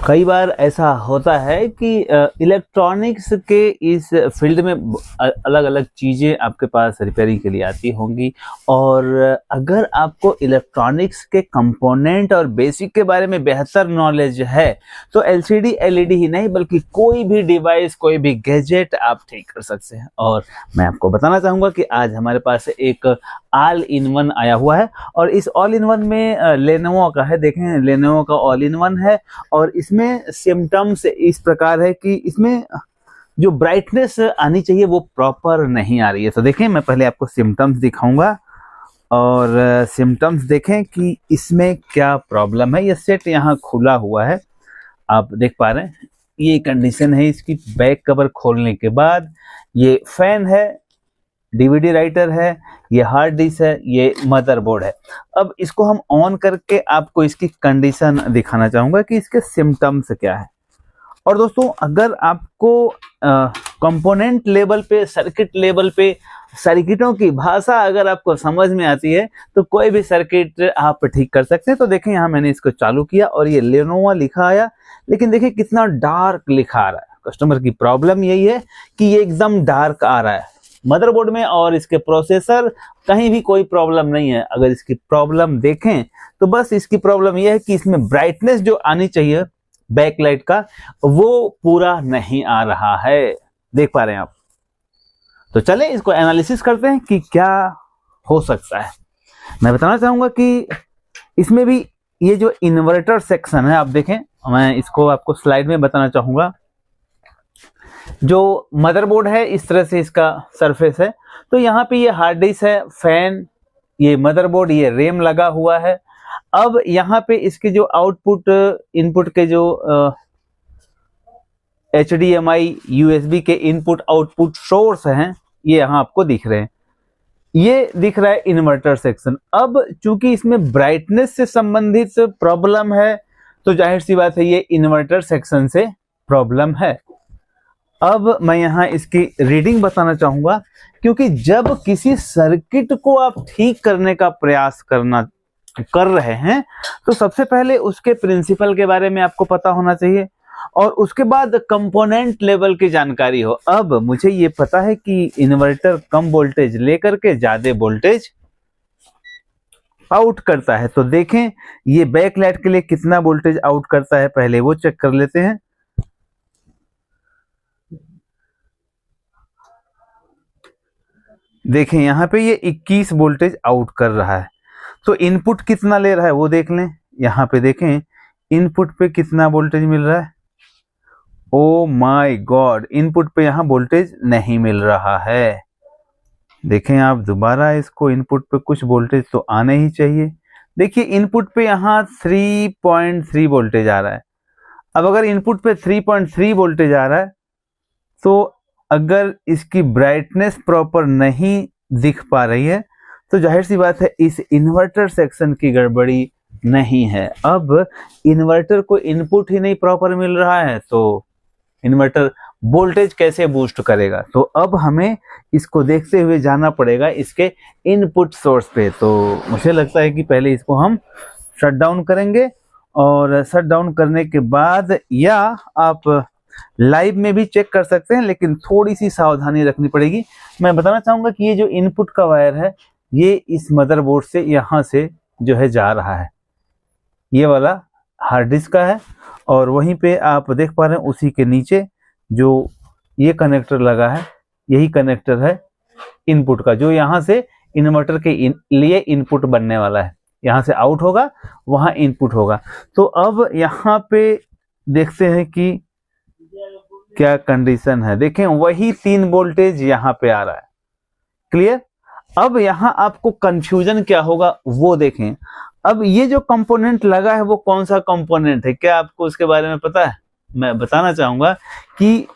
कई बार ऐसा होता है कि इलेक्ट्रॉनिक्स के इस फील्ड में अलग अलग चीज़ें आपके पास रिपेयरिंग के लिए आती होंगी। और अगर आपको इलेक्ट्रॉनिक्स के कंपोनेंट और बेसिक के बारे में बेहतर नॉलेज है तो एलसीडी एलईडी ही नहीं बल्कि कोई भी डिवाइस, कोई भी गैजेट आप ठीक कर सकते हैं। और मैं आपको बताना चाहूँगा कि आज हमारे पास एक ऑल इन वन आया हुआ है और इस ऑल इन वन में लेनोवो का है। देखें, लेनोवो का ऑल इन वन है और इसमें सिम्टम्स इस प्रकार है कि इसमें जो ब्राइटनेस आनी चाहिए वो प्रॉपर नहीं आ रही है। तो देखें, मैं पहले आपको सिम्टम्स दिखाऊंगा और सिम्टम्स देखें कि इसमें क्या प्रॉब्लम है। ये सेट यहाँ खुला हुआ है, आप देख पा रहे हैं, ये कंडीशन है इसकी। बैक कवर खोलने के बाद ये फैन है, डीवीडी राइटर है, ये हार्ड डिस्क है, ये मदरबोर्ड है। अब इसको हम ऑन करके आपको इसकी कंडीशन दिखाना चाहूंगा कि इसके सिम्टम्स क्या है। और दोस्तों, अगर आपको कंपोनेंट लेवल पे, सर्किट लेवल पे, सर्किटों की भाषा अगर आपको समझ में आती है तो कोई भी सर्किट आप ठीक कर सकते हैं। तो देखें, यहाँ मैंने इसको चालू किया और ये लेनोवो लिखा आया, लेकिन देखिए कितना डार्क लिखा आ रहा है। कस्टमर की प्रॉब्लम यही है कि ये एकदम डार्क आ रहा है मदरबोर्ड में और इसके प्रोसेसर कहीं भी कोई प्रॉब्लम नहीं है। अगर इसकी प्रॉब्लम देखें तो बस इसकी प्रॉब्लम यह है कि इसमें ब्राइटनेस जो आनी चाहिए बैकलाइट का वो पूरा नहीं आ रहा है। देख पा रहे हैं आप। तो चलें इसको एनालिसिस करते हैं कि क्या हो सकता है। मैं बताना चाहूंगा कि इसमें भी ये जो इन्वर्टर सेक्शन है, आप देखें, मैं इसको आपको स्लाइड में बताना चाहूंगा। जो मदरबोर्ड है इस तरह से इसका सरफेस है, तो यहाँ पे ये हार्ड डिस्क है, फैन, ये मदरबोर्ड, ये रैम लगा हुआ है। अब यहाँ पे इसके जो आउटपुट, इनपुट के जो HDMI USB के इनपुट आउटपुट सोर्स हैं, ये यहाँ आपको दिख रहे हैं। ये दिख रहा है इन्वर्टर सेक्शन। अब चूंकि इसमें ब्राइटनेस से संबंधित प्रॉब्लम है तो जाहिर सी बात है ये इन्वर्टर सेक्शन से प्रॉब्लम है। अब मैं यहाँ इसकी रीडिंग बताना चाहूंगा, क्योंकि जब किसी सर्किट को आप ठीक करने का प्रयास कर रहे हैं तो सबसे पहले उसके प्रिंसिपल के बारे में आपको पता होना चाहिए और उसके बाद कंपोनेंट लेवल की जानकारी हो। अब मुझे ये पता है कि इन्वर्टर कम वोल्टेज लेकर के ज्यादा वोल्टेज आउट करता है। तो देखें ये बैकलाइट के लिए कितना वोल्टेज आउट करता है, पहले वो चेक कर लेते हैं। देखें यहाँ पे ये 21 वोल्टेज आउट कर रहा है। तो इनपुट कितना ले रहा है वो देख लें। यहाँ पे देखें इनपुट पे कितना वोल्टेज मिल रहा है। ओ माय गॉड, इनपुट पे यहाँ वोल्टेज नहीं मिल रहा है। देखें आप दोबारा इसको, इनपुट पे कुछ वोल्टेज तो आने ही चाहिए। देखिए इनपुट पे यहाँ 3.3 वोल्टेज आ रहा है। अब अगर इनपुट पे 3.3 वोल्टेज आ रहा है तो अगर इसकी ब्राइटनेस प्रॉपर नहीं दिख पा रही है तो जाहिर सी बात है इस इन्वर्टर सेक्शन की गड़बड़ी नहीं है। अब इन्वर्टर को इनपुट ही नहीं प्रॉपर मिल रहा है तो इन्वर्टर वोल्टेज कैसे बूस्ट करेगा। तो अब हमें इसको देखते हुए जाना पड़ेगा इसके इनपुट सोर्स पे। तो मुझे लगता है कि पहले इसको हम शट डाउन करेंगे और शट डाउन करने के बाद, या आप लाइव में भी चेक कर सकते हैं, लेकिन थोड़ी सी सावधानी रखनी पड़ेगी। मैं बताना चाहूंगा कि ये जो इनपुट का वायर है ये इस मदरबोर्ड से यहाँ से जो है जा रहा है, ये वाला हार्ड डिस्क का है और वहीं पे आप देख पा रहे हैं उसी के नीचे जो ये कनेक्टर लगा है, यही कनेक्टर है इनपुट का, जो यहाँ से इन्वर्टर के लिए इनपुट बनने वाला है। यहाँ से आउट होगा, वहाँ इनपुट होगा। तो अब यहाँ पे देखते हैं कि क्या कंडीशन है। देखें वही 3 वोल्टेज यहाँ पे आ रहा है। क्लियर। अब यहाँ आपको कंफ्यूजन क्या होगा वो देखें। अब ये जो कंपोनेंट लगा है वो कौन सा कंपोनेंट है, क्या आपको उसके बारे में पता है? मैं बताना चाहूंगा कि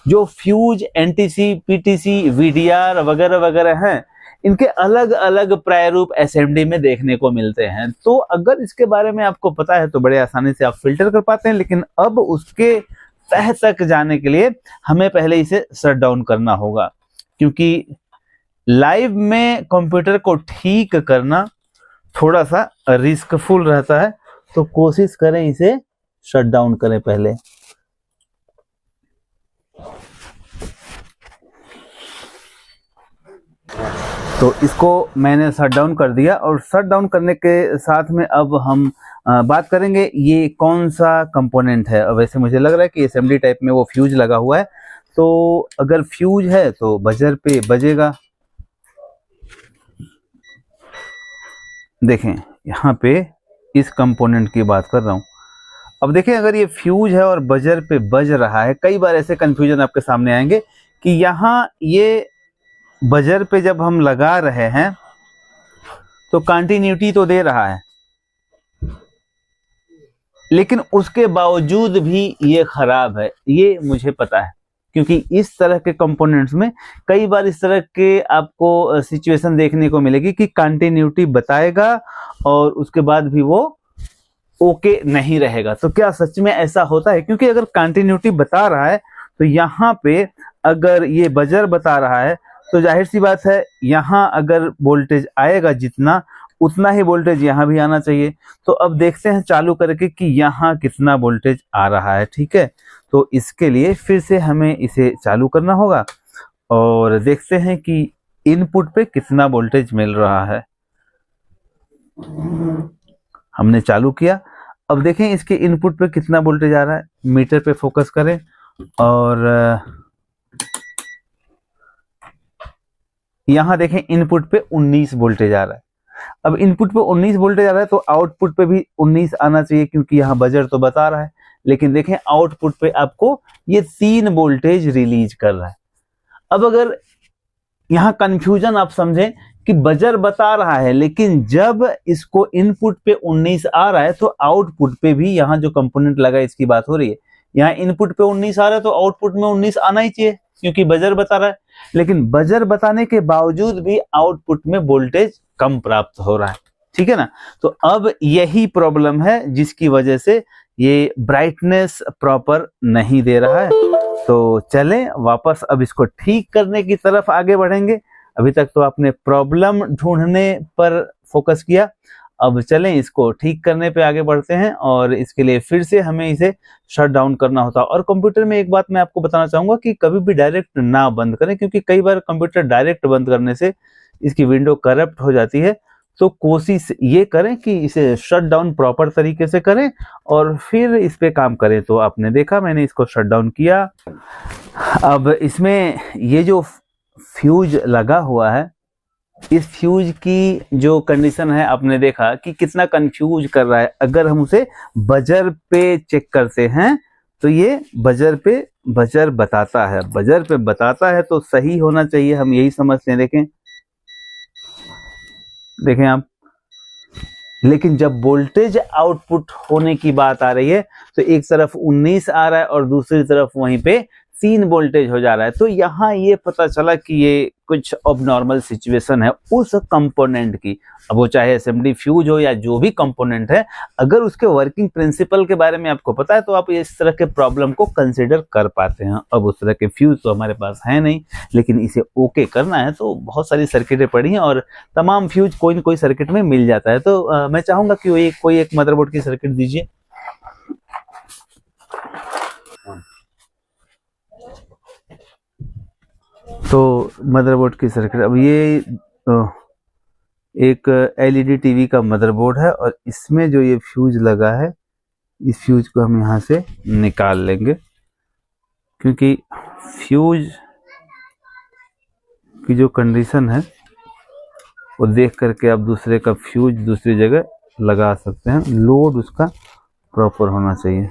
जो फ्यूज, एनटीसी, पीटीसी, वीडीआर वगैरह वगैरह हैं, इनके अलग अलग प्रारूप एसएमडी में देखने को मिलते हैं। तो अगर इसके बारे में आपको पता है तो बड़े आसानी से आप फिल्टर कर पाते हैं, लेकिन अब उसके तह तक जाने के लिए हमें पहले इसे शट डाउन करना होगा, क्योंकि लाइव में कंप्यूटर को ठीक करना थोड़ा सा रिस्कफुल रहता है। तो कोशिश करें इसे शट डाउन करें पहले। तो इसको मैंने शट डाउन कर दिया, और शट डाउन करने के साथ में अब हम बात करेंगे ये कौन सा कंपोनेंट है। अब वैसे मुझे लग रहा है कि एसएमडी टाइप में वो फ्यूज लगा हुआ है, तो अगर फ्यूज है तो बजर पे बजेगा। देखें यहाँ पे इस कंपोनेंट की बात कर रहा हूँ। अब देखें अगर ये फ्यूज है और बजर पे बज रहा है, कई बार ऐसे कंफ्यूजन आपके सामने आएंगे कि यहाँ ये बजर पे जब हम लगा रहे हैं तो कंटिन्यूटी तो दे रहा है, लेकिन उसके बावजूद भी ये खराब है, ये मुझे पता है। क्योंकि इस तरह के कंपोनेंट्स में कई बार इस तरह के आपको सिचुएशन देखने को मिलेगी कि कंटिन्यूटी बताएगा और उसके बाद भी वो ओके नहीं रहेगा। तो क्या सच में ऐसा होता है? क्योंकि अगर कंटिन्यूटी बता रहा है तो यहाँ पे अगर ये बजर बता रहा है तो जाहिर सी बात है यहाँ अगर वोल्टेज आएगा जितना, उतना ही वोल्टेज यहाँ भी आना चाहिए। तो अब देखते हैं चालू करके कि यहाँ कितना वोल्टेज आ रहा है। ठीक है, तो इसके लिए फिर से हमें इसे चालू करना होगा और देखते हैं कि इनपुट पे कितना वोल्टेज मिल रहा है। हमने चालू किया, अब देखें इसके इनपुट पे कितना वोल्टेज आ रहा है। मीटर पे फोकस करें और यहां देखें इनपुट पे 19 वोल्टेज आ रहा है। अब इनपुट पे 19 वोल्टेज आ रहा है तो आउटपुट पे भी 19 आना चाहिए, क्योंकि यहाँ बजर तो बता रहा है। लेकिन देखें आउटपुट पे आपको ये 3 वोल्टेज रिलीज कर रहा है। अब अगर यहाँ कंफ्यूजन आप समझें कि बजर बता रहा है, लेकिन जब इसको इनपुट पे 19 आ रहा है तो आउटपुट पे भी यहाँ जो कंपोनेंट लगा इसकी बात हो रही है। यहाँ इनपुट पे 19 आ रहा है तो आउटपुट में 19 आना ही चाहिए, क्योंकि बजर बता रहा है। लेकिन बजर बताने के बावजूद भी आउटपुट में वोल्टेज कम प्राप्त हो रहा है। ठीक है ना? तो अब यही प्रॉब्लम है जिसकी वजह से ये ब्राइटनेस प्रॉपर नहीं दे रहा है। तो चलें वापस अब इसको ठीक करने की तरफ आगे बढ़ेंगे। अभी तक तो आपने प्रॉब्लम ढूंढने पर फोकस किया, अब चलें इसको ठीक करने पे आगे बढ़ते हैं। और इसके लिए फिर से हमें इसे शट डाउन करना होता है। और कंप्यूटर में एक बात मैं आपको बताना चाहूंगा कि कभी भी डायरेक्ट ना बंद करें, क्योंकि कई बार कंप्यूटर डायरेक्ट बंद करने से इसकी विंडो करप्ट हो जाती है। तो कोशिश ये करें कि इसे शट डाउन प्रॉपर तरीके से करें और फिर इस पे काम करें। तो आपने देखा मैंने इसको शट डाउन किया। अब इसमें ये जो फ्यूज लगा हुआ है, इस फ्यूज की जो कंडीशन है आपने देखा कि कितना कंफ्यूज कर रहा है। अगर हम उसे बजर पे चेक करते हैं तो ये बजर पे बजर बताता है, बजर पे बताता है तो सही होना चाहिए, हम यही समझते हैं। देखें आप, लेकिन जब वोल्टेज आउटपुट होने की बात आ रही है तो एक तरफ 19 आ रहा है और दूसरी तरफ वहीं पे 3 वोल्टेज हो जा रहा है। तो यहाँ ये पता चला कि ये कुछ अबनॉर्मल सिचुएशन है उस कंपोनेंट की। अब वो चाहे एसएमडी फ्यूज हो या जो भी कंपोनेंट है, अगर उसके वर्किंग प्रिंसिपल के बारे में आपको पता है तो आप इस तरह के प्रॉब्लम को कंसिडर कर पाते हैं। अब उस तरह के फ्यूज तो हमारे पास है नहीं, लेकिन इसे ओके करना है तो बहुत सारी सर्किटें पड़ी हैं और तमाम फ्यूज कोई न कोई सर्किट में मिल जाता है। तो मैं चाहूंगा कि कोई एक मदरबोर्ड की सर्किट दीजिए। तो मदरबोर्ड की सर्किट, अब ये एक एलईडी टीवी का मदरबोर्ड है और इसमें जो ये फ्यूज लगा है, इस फ्यूज को हम यहाँ से निकाल लेंगे, क्योंकि फ्यूज की जो कंडीशन है वो देख करके आप दूसरे का फ्यूज दूसरी जगह लगा सकते हैं। लोड उसका प्रॉपर होना चाहिए।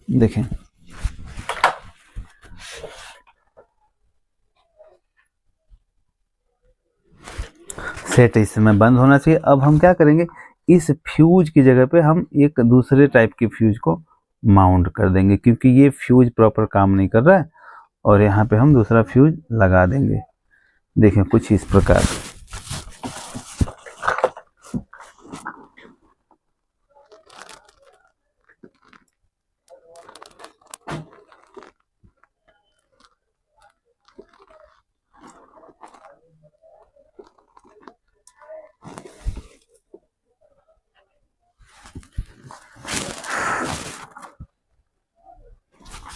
देखें, सेट इस समय बंद होना चाहिए। अब हम क्या करेंगे, इस फ्यूज की जगह पे हम एक दूसरे टाइप की फ्यूज को माउंट कर देंगे, क्योंकि ये फ्यूज प्रॉपर काम नहीं कर रहा है। और यहाँ पे हम दूसरा फ्यूज लगा देंगे। देखें कुछ इस प्रकार।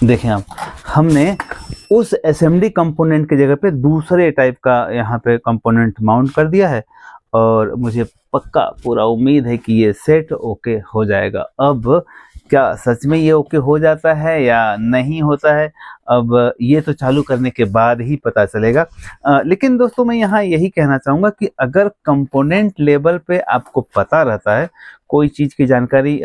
देखें आप, हमने उस एसएमडी कंपोनेंट की जगह पे दूसरे टाइप का यहाँ पे कंपोनेंट माउंट कर दिया है और मुझे पक्का पूरा उम्मीद है कि ये सेट ओके हो जाएगा। अब क्या सच में ये ओके हो जाता है या नहीं होता है, अब ये तो चालू करने के बाद ही पता चलेगा। लेकिन दोस्तों मैं यहाँ यही कहना चाहूँगा कि अगर कंपोनेंट लेवल पे आपको पता रहता है, कोई चीज़ की जानकारी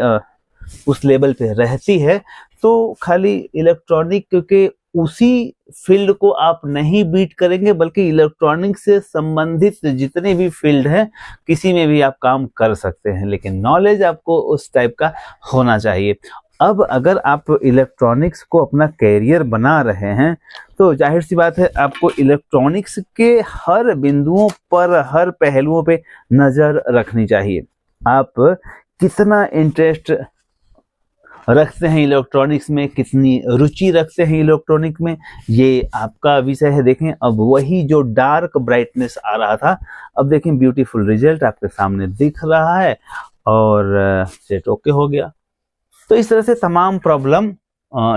उस लेवल पे रहती है, तो खाली इलेक्ट्रॉनिक, क्योंकि उसी फील्ड को आप नहीं बीट करेंगे बल्कि इलेक्ट्रॉनिक से संबंधित जितने भी फील्ड हैं किसी में भी आप काम कर सकते हैं, लेकिन नॉलेज आपको उस टाइप का होना चाहिए। अब अगर आप इलेक्ट्रॉनिक्स को अपना कैरियर बना रहे हैं तो जाहिर सी बात है आपको इलेक्ट्रॉनिक्स के हर बिंदुओं पर, हर पहलुओं पे नज़र रखनी चाहिए। आप कितना इंटरेस्ट रखते हैं इलेक्ट्रॉनिक्स में, कितनी रुचि रखते हैं इलेक्ट्रॉनिक में, ये आपका विषय है। देखें अब वही जो डार्क ब्राइटनेस आ रहा था, अब देखें ब्यूटीफुल रिजल्ट आपके सामने दिख रहा है और सेट ओके हो गया। तो इस तरह से तमाम प्रॉब्लम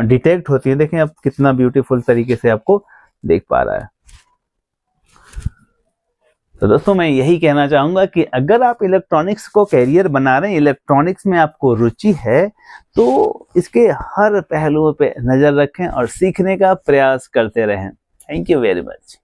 डिटेक्ट होती है। देखें अब कितना ब्यूटीफुल तरीके से आपको देख पा रहा है। तो दोस्तों मैं यही कहना चाहूँगा कि अगर आप इलेक्ट्रॉनिक्स को कैरियर बना रहे हैं, इलेक्ट्रॉनिक्स में आपको रुचि है, तो इसके हर पहलुओं पे नज़र रखें और सीखने का प्रयास करते रहें। Thank you very much.